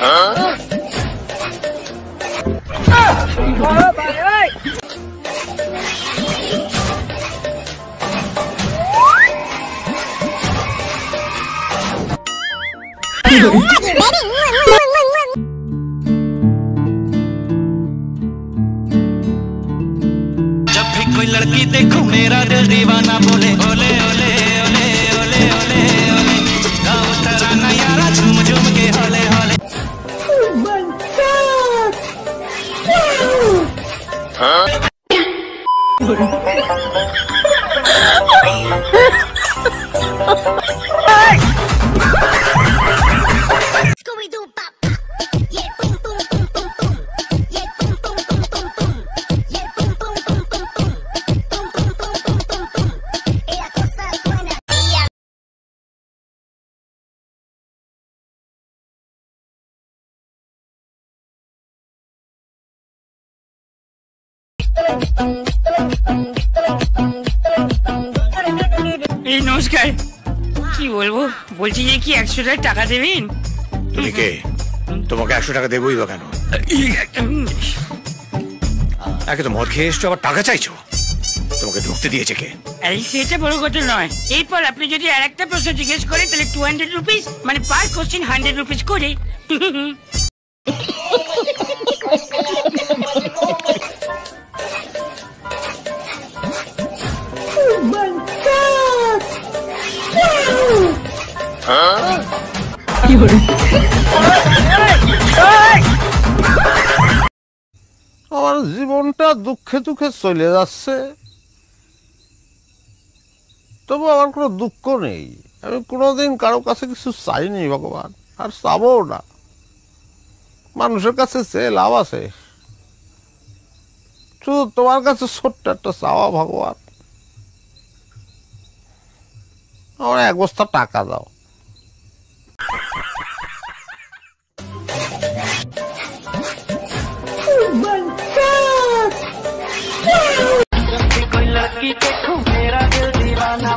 जब भी कोई लड़की देखो मेरा दिल दीवाना बोले ओले ओले ओले ओले ओले ओले गाओ तराना यारा झूम झूम के होले होले। নমস্কার, কি বলবো, বলছি যে কি 100 টাকা দেবেন? তুমি কে? তোমাকে 100 টাকা দেবই বা কেন? একে তো মদ খেয়ে এসছো, আবার টাকা চাইছো। তোমাকে ঢুকতে দিয়েছে কে? সেটা বড় কথা নয়। এরপর আপনি যদি আর একটা প্রশ্ন জিজ্ঞেস করেন তাহলে 200 রুপিস, মানে পার কোশ্চেন 100 রুপিস করে। আমার জীবনটা দুঃখে দুঃখে চলে যাচ্ছে, তবু আমার কোনো দুঃখ নেই। আমি কোনোদিন কারো কাছে কিছু চাইনি ভগবান, আর চাবো না। মানুষের কাছে চেয়ে লাভ আছে? শুধু তোমার কাছে ছোট্ট একটা চাওয়া ভগবান, আমার 1 বস্তা টাকা দাও। कोई लड़की देखो मेरा दिल दीवाना